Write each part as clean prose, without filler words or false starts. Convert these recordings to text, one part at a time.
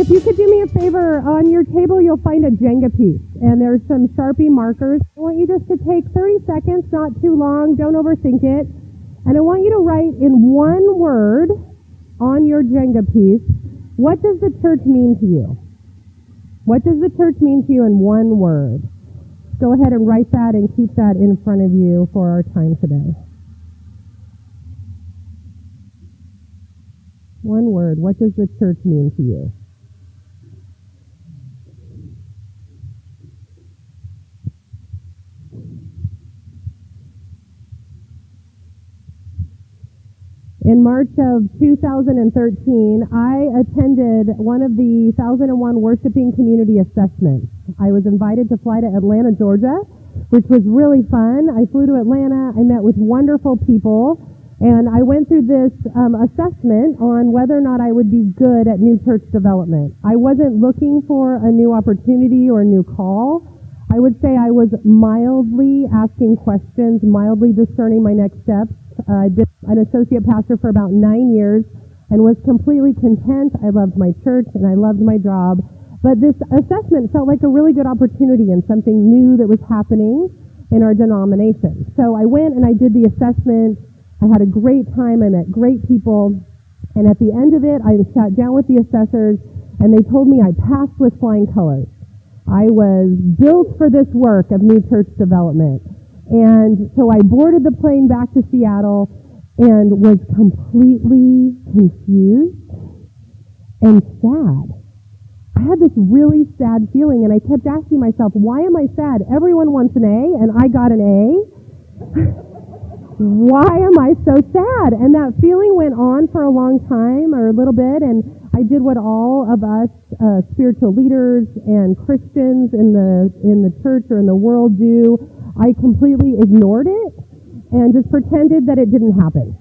if you could do me a favor, on your table you'll find a Jenga piece, and there's some Sharpie markers. I want you just to take 30 seconds, not too long, don't overthink it, and I want you to write in one word on your Jenga piece, what does the church mean to you? What does the church mean to you in one word? Go ahead and write that and keep that in front of you for our time today. One word, what does the church mean to you? In March of 2013, I attended one of the 1001 Worshiping Community Assessments. I was invited to fly to Atlanta, Georgia, which was really fun. I flew to Atlanta, I met with wonderful people, and I went through this assessment on whether or not I would be good at new church development. I wasn't looking for a new opportunity or a new call. I would say I was mildly asking questions, mildly discerning my next steps. I did an associate pastor for about 9 years and was completely content. I loved my church and I loved my job. But this assessment felt like a really good opportunity and something new that was happening in our denomination. So I went and I did the assessment. I had a great time. I met great people. And at the end of it, I sat down with the assessors and they told me I passed with flying colors. I was built for this work of new church development. And so I boarded the plane back to Seattle and was completely confused and sad. I had this really sad feeling and I kept asking myself, why am I sad? Everyone wants an A and I got an A. Why am I so sad? And that feeling went on for a long time or a little bit, and I did what all of us spiritual leaders and Christians in the church or in the world do. I completely ignored it and just pretended that it didn't happen.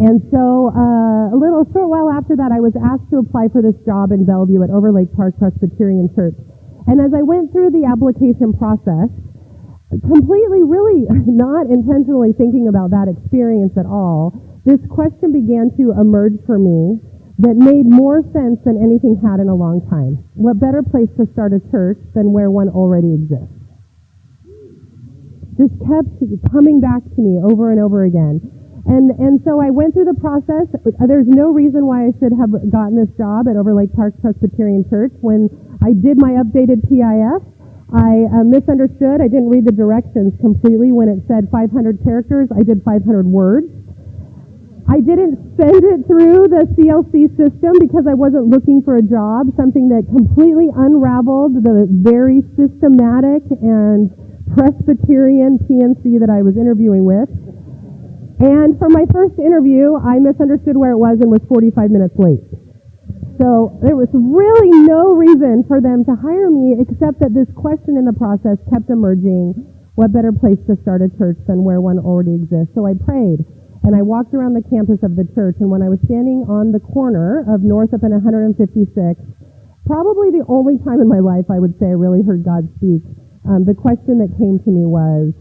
And so a short while after that, I was asked to apply for this job in Bellevue at Overlake Park Presbyterian Church. And as I went through the application process, completely, really not intentionally thinking about that experience at all, this question began to emerge for me that made more sense than anything had in a long time. What better place to start a church than where one already exists? Just kept coming back to me over and over again. And so I went through the process. There's no reason why I should have gotten this job at Overlake Park Presbyterian Church. When I did my updated PIF, I misunderstood. I didn't read the directions completely. When it said 500 characters, I did 500 words. I didn't send it through the CLC system because I wasn't looking for a job, something that completely unraveled the very systematic and Presbyterian PNC that I was interviewing with. And for my first interview, I misunderstood where it was and was 45 minutes late. So there was really no reason for them to hire me except that this question in the process kept emerging. What better place to start a church than where one already exists? So I prayed and I walked around the campus of the church, and when I was standing on the corner of Northup and 156, probably the only time in my life I would say I really heard God speak, the question that came to me was,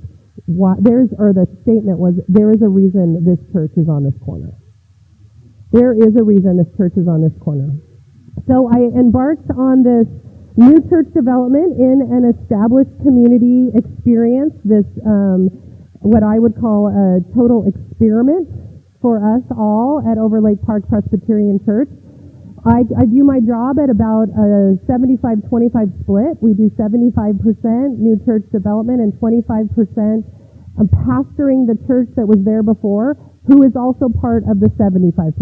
the statement was, there is a reason this church is on this corner. There is a reason this church is on this corner. So I embarked on this new church development in an established community experience, this what I would call a total experiment for us all at Overlake Park Presbyterian Church. I view my job at about a 75-25 split. We do 75% new church development and 25% pastoring the church that was there before, who is also part of the 75%.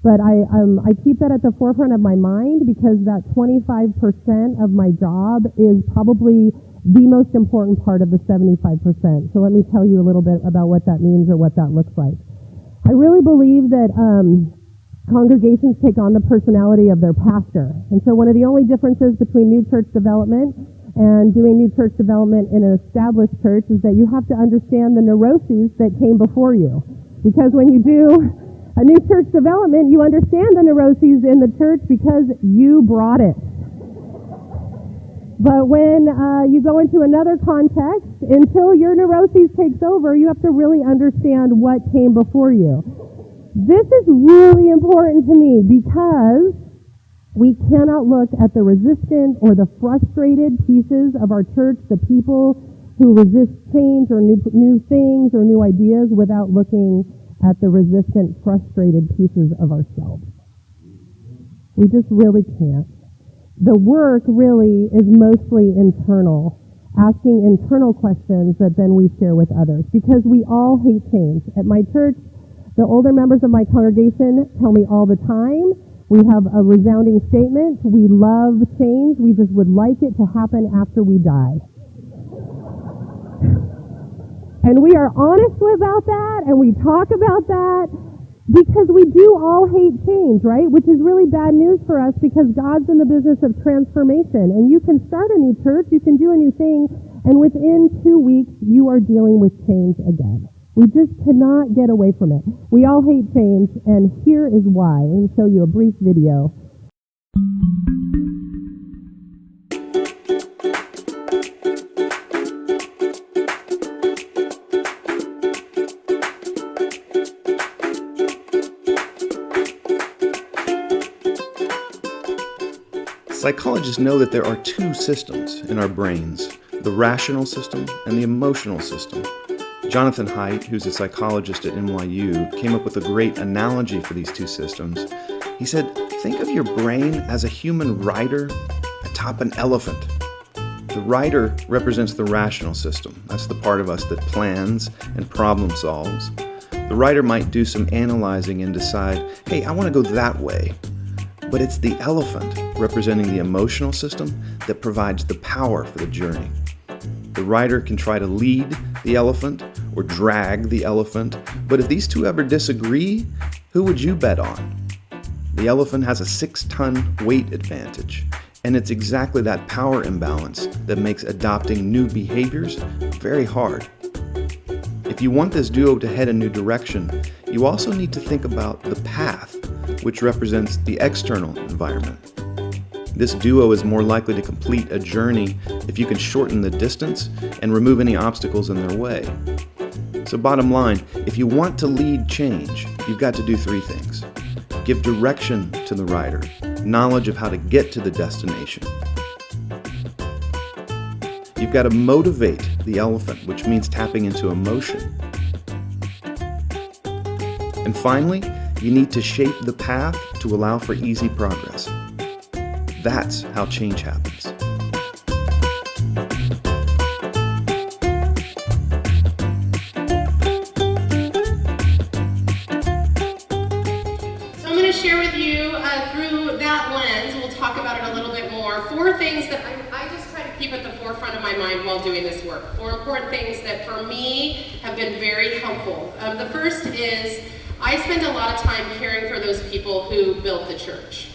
But I keep that at the forefront of my mind because that 25% of my job is probably the most important part of the 75%. So let me tell you a little bit about what that means or what that looks like. I really believe that congregations take on the personality of their pastor. And so one of the only differences between new church development and doing new church development in an established church is that you have to understand the neuroses that came before you. Because when you do a new church development, you understand the neuroses in the church because you brought it. But when you go into another context, until your neuroses takes over, you have to really understand what came before you. This is really important to me because We cannot look at the resistant or the frustrated pieces of our church, the people who resist change or new things or new ideas, without looking at the resistant, frustrated pieces of ourselves. We just really can't. The work really is mostly internal, asking internal questions that then we share with others, because we all hate change. At my church, the older members of my congregation tell me all the time, we have a resounding statement, we love change, we just would like it to happen after we die. And we are honest about that, and we talk about that, because we do all hate change, right? Which is really bad news for us, because God's in the business of transformation. And you can start a new church, you can do a new thing, and within 2 weeks, you are dealing with change again. We just cannot get away from it. We all hate change, and here is why. Let me show you a brief video. Psychologists know that there are two systems in our brains, the rational system and the emotional system. Jonathan Haidt, who's a psychologist at NYU, came up with a great analogy for these two systems. He said, think of your brain as a human rider atop an elephant. The rider represents the rational system. That's the part of us that plans and problem solves. The rider might do some analyzing and decide, hey, I want to go that way. But it's the elephant, representing the emotional system, that provides the power for the journey. The rider can try to lead the elephant or drag the elephant, but if these two ever disagree, who would you bet on? The elephant has a 6-ton weight advantage, and it's exactly that power imbalance that makes adopting new behaviors very hard. If you want this duo to head a new direction, you also need to think about the path, which represents the external environment. This duo is more likely to complete a journey if you can shorten the distance and remove any obstacles in their way. So bottom line, if you want to lead change, you've got to do 3 things. Give direction to the rider, knowledge of how to get to the destination. You've got to motivate the elephant, which means tapping into emotion. And finally, you need to shape the path to allow for easy progress. That's how change happens. So I'm going to share with you through that lens, we'll talk about it a little bit more, 4 things that I just try to keep at the forefront of my mind while doing this work. 4 important things that for me have been very helpful. The first is I spend a lot of time caring for those people who built the church.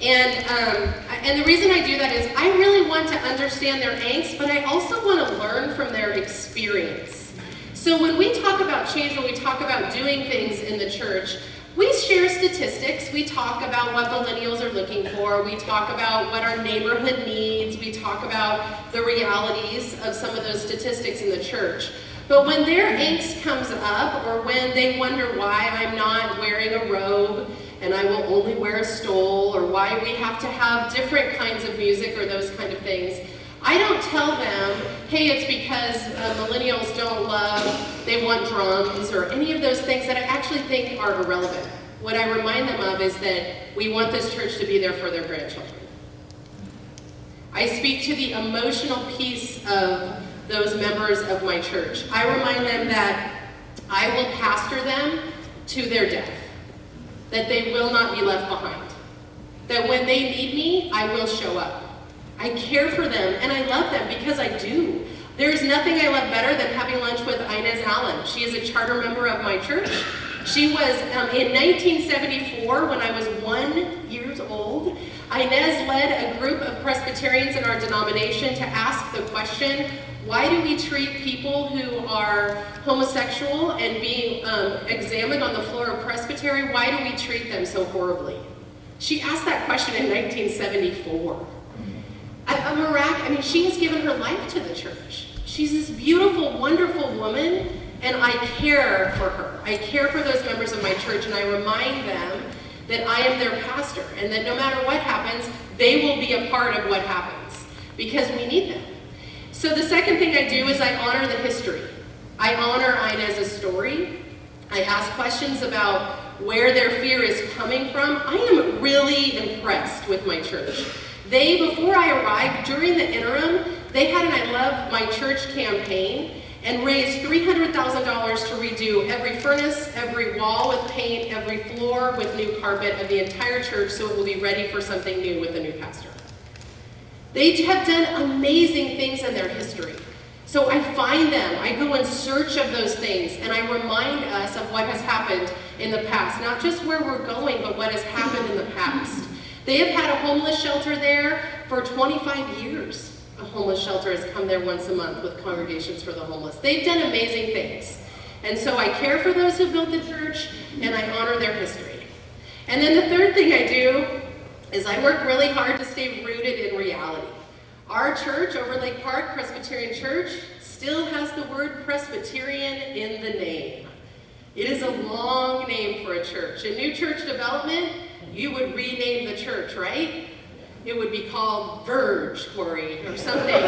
And the reason I do that is I really want to understand their angst, but I also want to learn from their experience. So when we talk about change, when we talk about doing things in the church, we share statistics. We talk about what millennials are looking for. We talk about what our neighborhood needs. We talk about the realities of some of those statistics in the church. But when their angst comes up, or when they wonder why I'm not wearing a robe and I will only wear a stole, or why we have to have different kinds of music or those kind of things, I don't tell them, hey, it's because millennials don't love, they want drums, or any of those things that I actually think are irrelevant. What I remind them of is that we want this church to be there for their grandchildren. I speak to the emotional piece of those members of my church. I remind them that I will pastor them to their death, that they will not be left behind, that when they need me, I will show up. I care for them, and I love them because I do. There's nothing I love better than having lunch with Inez Allen. She is a charter member of my church. She was, in 1974, when I was 1 year old, Inez led a group of Presbyterians in our denomination to ask the question, why do we treat people who are homosexual and being examined on the floor of Presbytery, why do we treat them so horribly? She asked that question in 1974. She has given her life to the church. She's this beautiful, wonderful woman, and I care for her. I care for those members of my church, and I remind them that I am their pastor, and that no matter what happens, they will be a part of what happens, because we need them. So the second thing I do is I honor the history. I honor Inez's story. I ask questions about where their fear is coming from. I am really impressed with my church. Before I arrived, during the interim, they had an I Love My Church campaign and raised $300,000 to redo every furnace, every wall with paint, every floor with new carpet of the entire church, so it will be ready for something new with a new pastor. They have done amazing things in their history. So I find them, I go in search of those things, and I remind us of what has happened in the past. Not just where we're going, but what has happened in the past. They have had a homeless shelter there for 25 years. A homeless shelter has come there once a month with congregations for the homeless. They've done amazing things. And so I care for those who built the church, and I honor their history. And then the third thing I do is I work really hard to stay rooted in reality. Our church, Overlake Park Presbyterian Church, still has the word Presbyterian in the name. It is a long name for a church. In new church development, you would rename the church, right? It would be called Verge, Corey, or something.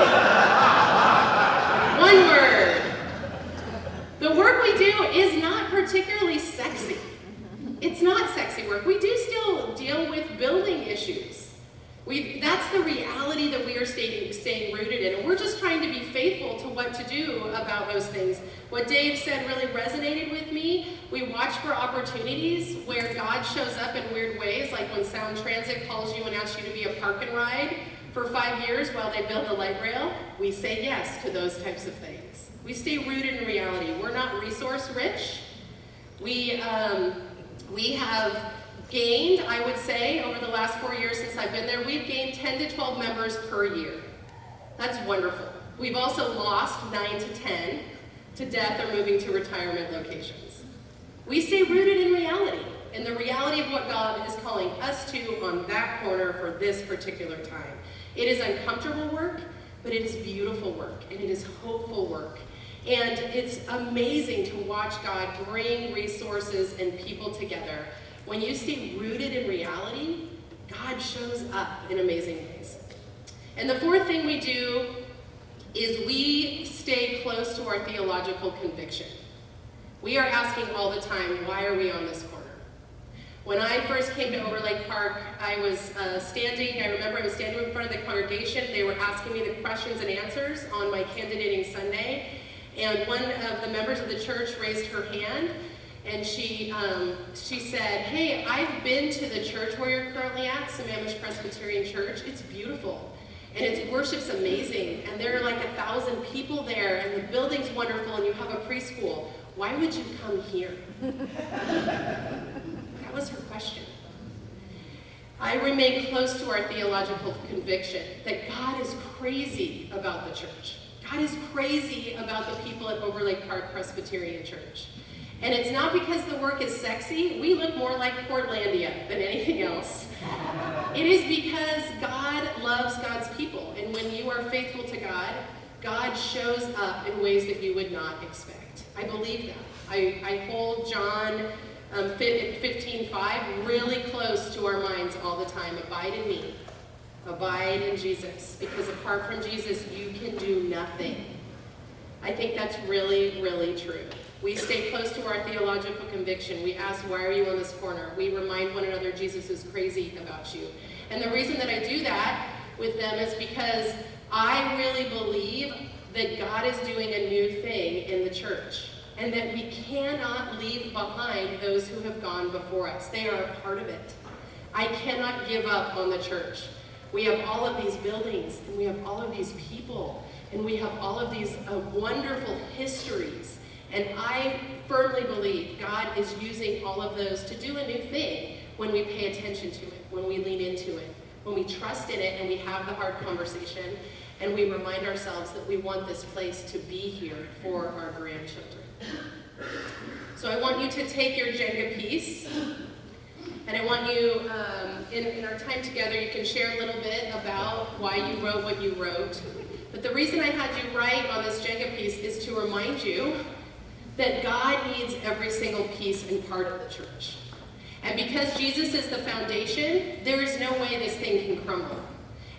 One word. The work we do is not particularly sexy. It's not sexy work. We do still deal with building issues. That's the reality that we are staying rooted in, and we're just trying to be faithful to what to do about those things. What Dave said really resonated with me. We watch for opportunities where God shows up in weird ways, like when Sound Transit calls you and asks you to be a park and ride for 5 years while they build the light rail. We say yes to those types of things. We stay rooted in reality. We're not resource rich. We have gained, I would say, over the last 4 years since I've been there, we've gained 10 to 12 members per year. That's wonderful. We've also lost 9 to 10 to death or moving to retirement locations. We stay rooted in reality, in the reality of what God is calling us to on that corner for this particular time. It is uncomfortable work, but it is beautiful work, and it is hopeful work. And it's amazing to watch God bring resources and people together. When you stay rooted in reality, God shows up in amazing ways. And the fourth thing we do is we stay close to our theological conviction. We are asking all the time, why are we on this corner? When I first came to Overlake Park, I remember I was standing in front of the congregation. They were asking me the questions and answers on my candidating Sunday. And one of the members of the church raised her hand. And she said, hey, I've been to the church where you're currently at, Sammamish Presbyterian Church. It's beautiful. And its worship's amazing. And there are like 1,000 people there, and the building's wonderful, and you have a preschool. Why would you come here? That was her question. I remain close to our theological conviction that God is crazy about the church. God is crazy about the people at Overlake Park Presbyterian Church. And it's not because the work is sexy. We look more like Portlandia than anything else. It is because God loves God's people. And when you are faithful to God, God shows up in ways that you would not expect. I believe that. I hold John 15:5 really close to our minds all the time. Abide in me. Abide in Jesus. Because apart from Jesus, you can do nothing. I think that's really, really true. We stay close to our theological conviction. We ask, why are you on this corner? We remind one another Jesus is crazy about you. And the reason that I do that with them is because I really believe that God is doing a new thing in the church, and that we cannot leave behind those who have gone before us. They are a part of it. I cannot give up on the church. We have all of these buildings, and we have all of these people, and we have all of these wonderful histories. And I firmly believe God is using all of those to do a new thing when we pay attention to it, when we lean into it, when we trust in it and we have the hard conversation, and we remind ourselves that we want this place to be here for our grandchildren. So I want you to take your Jenga piece, and I want you, in our time together, you can share a little bit about why you wrote what you wrote. But the reason I had you write on this Jenga piece is to remind you that God needs every single piece and part of the church. And because Jesus is the foundation, there is no way this thing can crumble.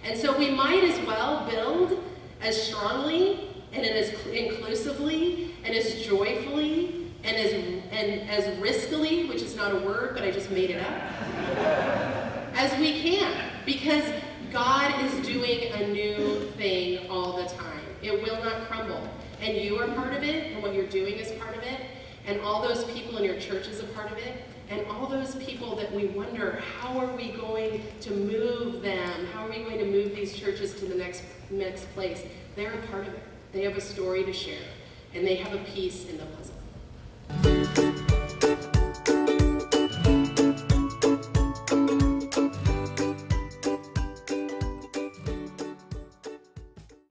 And so we might as well build as strongly and as inclusively and as joyfully and as riskily, which is not a word, but I just made it up, as we can. Because God is doing a new thing all the time. It will not crumble. And you are part of it, and what you're doing is part of it, and all those people in your church is a part of it, and all those people that we wonder, how are we going to move them? How are we going to move these churches to the next place? They're a part of it. They have a story to share, and they have a piece in the puzzle.